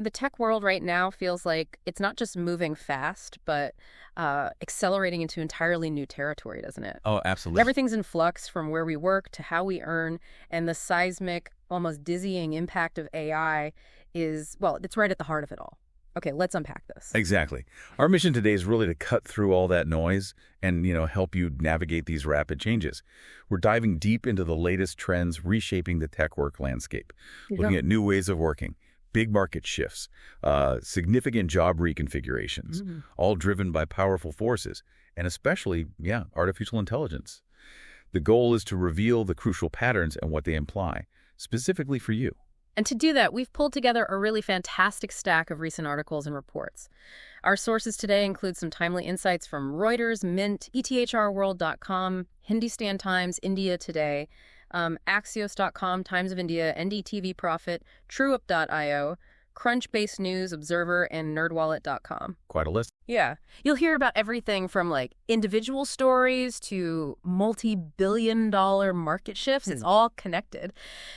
The tech world right now feels like it's not just moving fast, but accelerating into entirely new territory, doesn't it? Oh, absolutely. Everything's in flux from where we work to how we earn, and the seismic, almost dizzying impact of AI is, well, it's right at the heart of it all. Okay, let's unpack this. Exactly. Our mission today is really to cut through all that noise and, help you navigate these rapid changes. We're diving deep into the latest trends reshaping the tech work landscape, looking at new ways of working, big market shifts, significant job reconfigurations, all driven by powerful forces, and especially, artificial intelligence. The goal is to reveal the crucial patterns and what they imply, specifically for you. And to do that, we've pulled together a really fantastic stack of recent articles and reports. Our sources today include some timely insights from Reuters, Mint, ethrworld.com, Hindustan Times, India Today, Axios.com, Times of India, NDTV Profit, TrueUp.io, Crunchbase News, Observer, and NerdWallet.com. Quite a list. Yeah. You'll hear about everything from individual stories to multi-billion-dollar market shifts. It's all connected.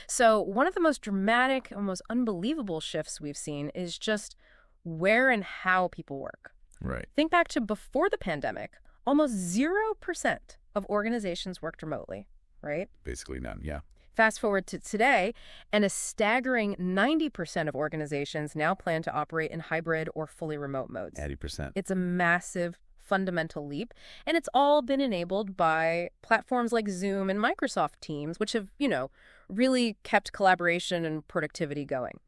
So one of the most dramatic, almost unbelievable shifts we've seen is just where and how people work. Right. Think back to before the pandemic, almost 0% of organizations worked remotely, right? Basically none, yeah. Fast forward to today, and a staggering 90% of organizations now plan to operate in hybrid or fully remote modes. 80%. It's a massive, fundamental leap, and it's all been enabled by platforms like Zoom and Microsoft Teams, which have, really kept collaboration and productivity going.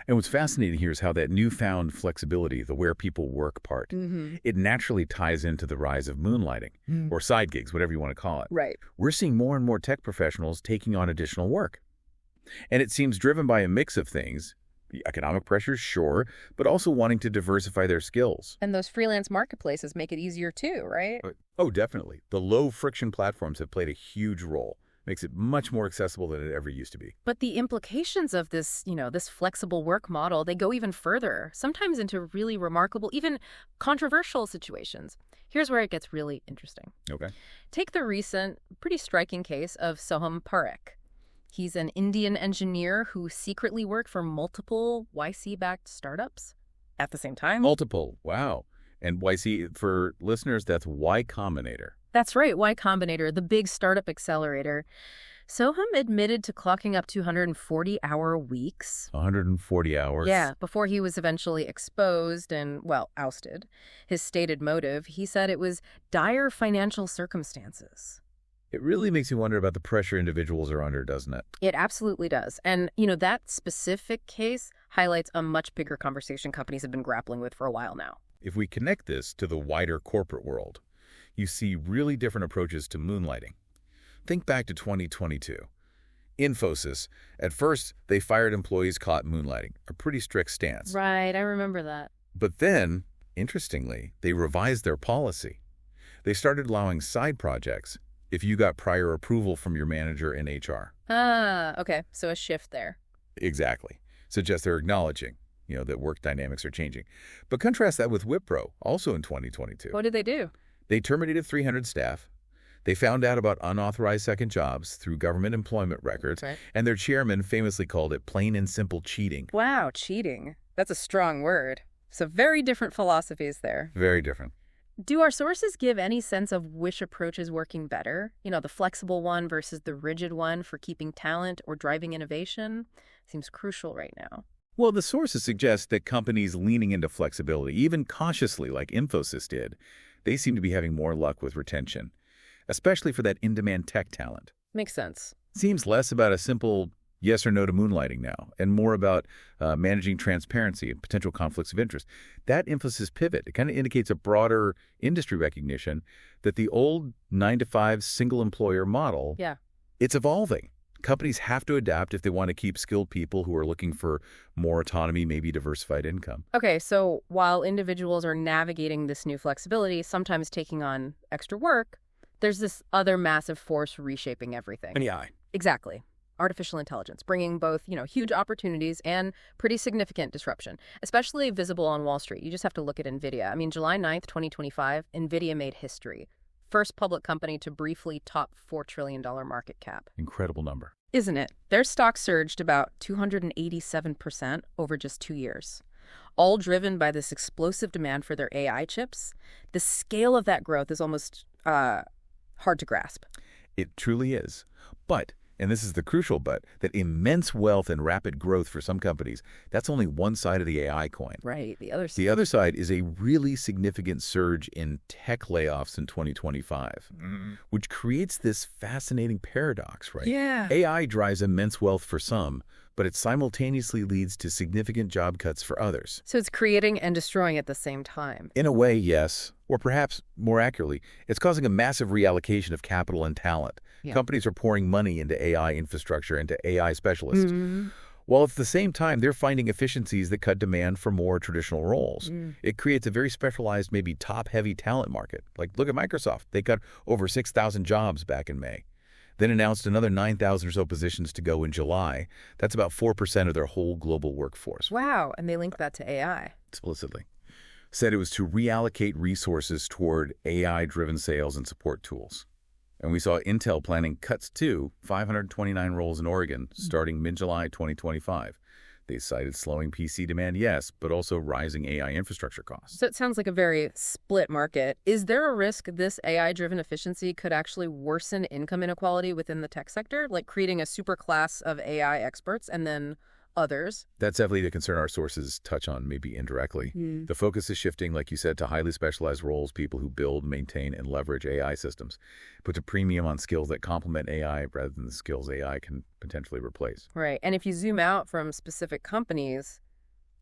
And what's fascinating here is how that newfound flexibility, the where people work part, it naturally ties into the rise of moonlighting or side gigs, whatever you want to call it. Right. We're seeing more and more tech professionals taking on additional work. And it seems driven by a mix of things, the economic pressures, sure, but also wanting to diversify their skills. And those freelance marketplaces make it easier too, right? Oh, definitely. The low-friction platforms have played a huge role. Makes it much more accessible than it ever used to be. But the implications of this, this flexible work model, they go even further, sometimes into really remarkable, even controversial situations. Here's where it gets really interesting. Okay. Take the recent, pretty striking case of Soham Parekh. He's an Indian engineer who secretly worked for multiple YC-backed startups at the same time. Multiple, wow. And YC, for listeners, that's Y Combinator. That's right, Y Combinator, the big startup accelerator. Soham admitted to clocking up 240-hour weeks. 140 hours? Yeah, before he was eventually exposed and, ousted. His stated motive, he said it was dire financial circumstances. It really makes you wonder about the pressure individuals are under, doesn't it? It absolutely does. And, that specific case highlights a much bigger conversation companies have been grappling with for a while now. If we connect this to the wider corporate world, you see really different approaches to moonlighting. Think back to 2022. Infosys, at first, they fired employees caught moonlighting, a pretty strict stance. Right, I remember that. But then, interestingly, they revised their policy. They started allowing side projects if you got prior approval from your manager in HR. Ah, okay, so a shift there. Exactly. Suggests they're acknowledging, that work dynamics are changing. But contrast that with Wipro, also in 2022. What did they do? They terminated 300 staff. They found out about unauthorized second jobs through government employment records, Right. and their chairman famously called it plain and simple cheating. Wow, cheating. That's a strong word. So very different philosophies there. Very different. Do our sources give any sense of which approach is working better? The flexible one versus the rigid one for keeping talent or driving innovation? Seems crucial right now. Well, the sources suggest that companies leaning into flexibility, even cautiously like Infosys did, they seem to be having more luck with retention, especially for that in-demand tech talent. Makes sense. Seems less about a simple yes or no to moonlighting now, and more about managing transparency and potential conflicts of interest. That Infosys pivot, it kind of indicates a broader industry recognition that the old 9-to-5 single-employer model, it's evolving. Companies have to adapt if they want to keep skilled people who are looking for more autonomy, maybe diversified income. Okay, so while individuals are navigating this new flexibility, sometimes taking on extra work, there's this other massive force reshaping everything. AI. Exactly. Artificial intelligence, bringing both, huge opportunities and pretty significant disruption, especially visible on Wall Street. You just have to look at Nvidia. July 9th, 2025, Nvidia made history. First public company to briefly top $4 trillion market cap. Incredible number. Isn't it? Their stock surged about 287% over just 2 years. all driven by this explosive demand for their AI chips. The scale of that growth is almost hard to grasp. It truly is. But, and this is the crucial but, that immense wealth and rapid growth for some companies, that's only one side of the AI coin. Right, the other side. The other side is a really significant surge in tech layoffs in 2025, which creates this fascinating paradox, right? Yeah. AI drives immense wealth for some, but it simultaneously leads to significant job cuts for others. So it's creating and destroying at the same time. In a way, yes. Or perhaps, more accurately, it's causing a massive reallocation of capital and talent. Yeah. Companies are pouring money into AI infrastructure, into AI specialists. While at the same time, they're finding efficiencies that cut demand for more traditional roles. It creates a very specialized, maybe top-heavy talent market. Like, look at Microsoft. They cut over 6,000 jobs back in May. Then announced another 9,000 or so positions to go in July. That's about 4% of their whole global workforce. Wow, and they link that to AI. Explicitly. Said it was to reallocate resources toward AI-driven sales and support tools. And we saw Intel planning cuts to 529 roles in Oregon starting mid-July 2025. They cited slowing PC demand, yes, but also rising AI infrastructure costs. So it sounds like a very split market. Is there a risk this AI-driven efficiency could actually worsen income inequality within the tech sector, like creating a super class of AI experts and then others? That's definitely a concern our sources touch on, maybe indirectly. The focus is shifting, like you said, to highly specialized roles, people who build, maintain, and leverage AI systems. Puts a premium on skills that complement AI rather than the skills AI can potentially replace. Right. And if you zoom out from specific companies,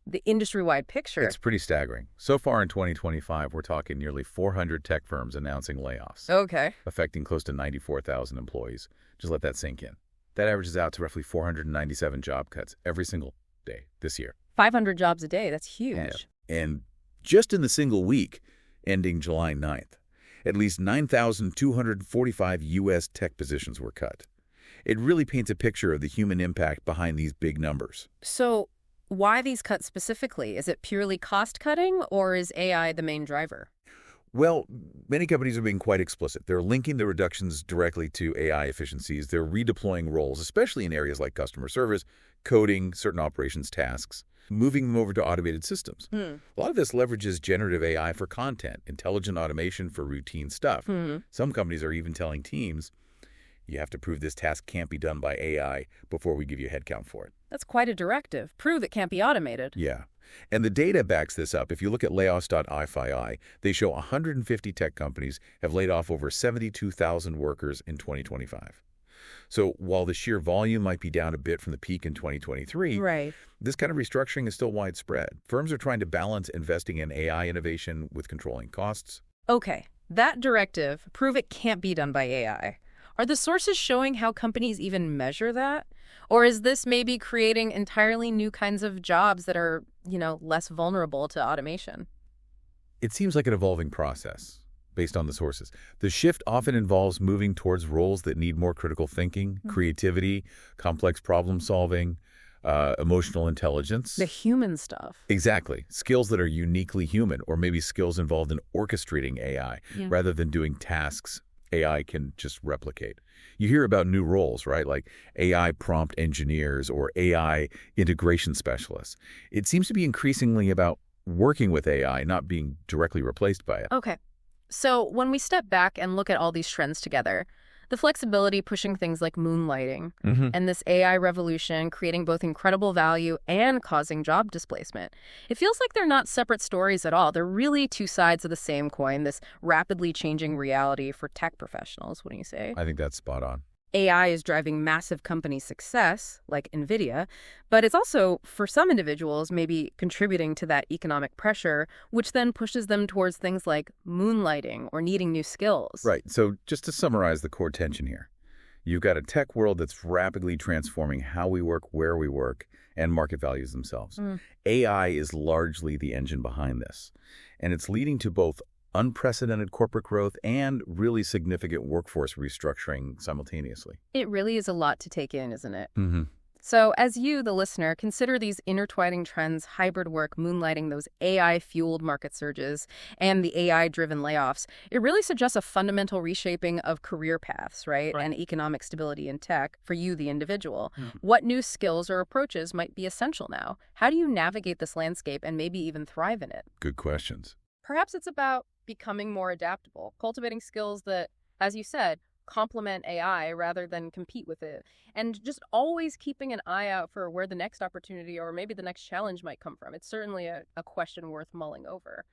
the industry-wide picture... It's pretty staggering. So far in 2025, we're talking nearly 400 tech firms announcing layoffs. Okay. Affecting close to 94,000 employees. Just let that sink in. That averages out to roughly 497 job cuts every single day this year. 500 jobs a day. That's huge. Yeah. And just in the single week ending July 9th, at least 9,245 U.S. tech positions were cut. It really paints a picture of the human impact behind these big numbers. So why these cuts specifically? Is it purely cost-cutting, or is AI the main driver? Well, many companies are being quite explicit. They're linking the reductions directly to AI efficiencies. They're redeploying roles, especially in areas like customer service, coding, certain operations tasks, moving them over to automated systems. A lot of this leverages generative AI for content, intelligent automation for routine stuff. Some companies are even telling teams, you have to prove this task can't be done by AI before we give you a headcount for it. That's quite a directive. Prove it can't be automated. Yeah. And the data backs this up. If you look at Layoffs.fyi, they show 150 tech companies have laid off over 72,000 workers in 2025. So while the sheer volume might be down a bit from the peak in 2023, right, this kind of restructuring is still widespread. Firms are trying to balance investing in AI innovation with controlling costs. Okay, that directive, prove it can't be done by AI. Are the sources showing how companies even measure that? Or is this maybe creating entirely new kinds of jobs that are, less vulnerable to automation? It seems like an evolving process, based on the sources. The shift often involves moving towards roles that need more critical thinking, creativity, complex problem solving, emotional intelligence. The human stuff. Exactly. Skills that are uniquely human, or maybe skills involved in orchestrating AI, rather than doing tasks AI can just replicate. You hear about new roles, right? Like AI prompt engineers or AI integration specialists. It seems to be increasingly about working with AI, not being directly replaced by it. Okay. So when we step back and look at all these trends together, the flexibility pushing things like moonlighting and this AI revolution creating both incredible value and causing job displacement. It feels like they're not separate stories at all. They're really two sides of the same coin, this rapidly changing reality for tech professionals, wouldn't you say? I think that's spot on. AI is driving massive company success, like Nvidia, but it's also, for some individuals, maybe contributing to that economic pressure, which then pushes them towards things like moonlighting or needing new skills. Right. So just to summarize the core tension here, you've got a tech world that's rapidly transforming how we work, where we work, and market values themselves. AI is largely the engine behind this, and it's leading to both unprecedented corporate growth and really significant workforce restructuring simultaneously. It really is a lot to take in, isn't it? So, as you, the listener, consider these intertwining trends, hybrid work, moonlighting, those AI fueled market surges, and the AI driven layoffs, it really suggests a fundamental reshaping of career paths, right? Right. And economic stability in tech for you, the individual. Mhm. What new skills or approaches might be essential now? How do you navigate this landscape and maybe even thrive in it? Good questions. Perhaps it's about becoming more adaptable, cultivating skills that, as you said, complement AI rather than compete with it, and just always keeping an eye out for where the next opportunity or maybe the next challenge might come from. It's certainly a question worth mulling over.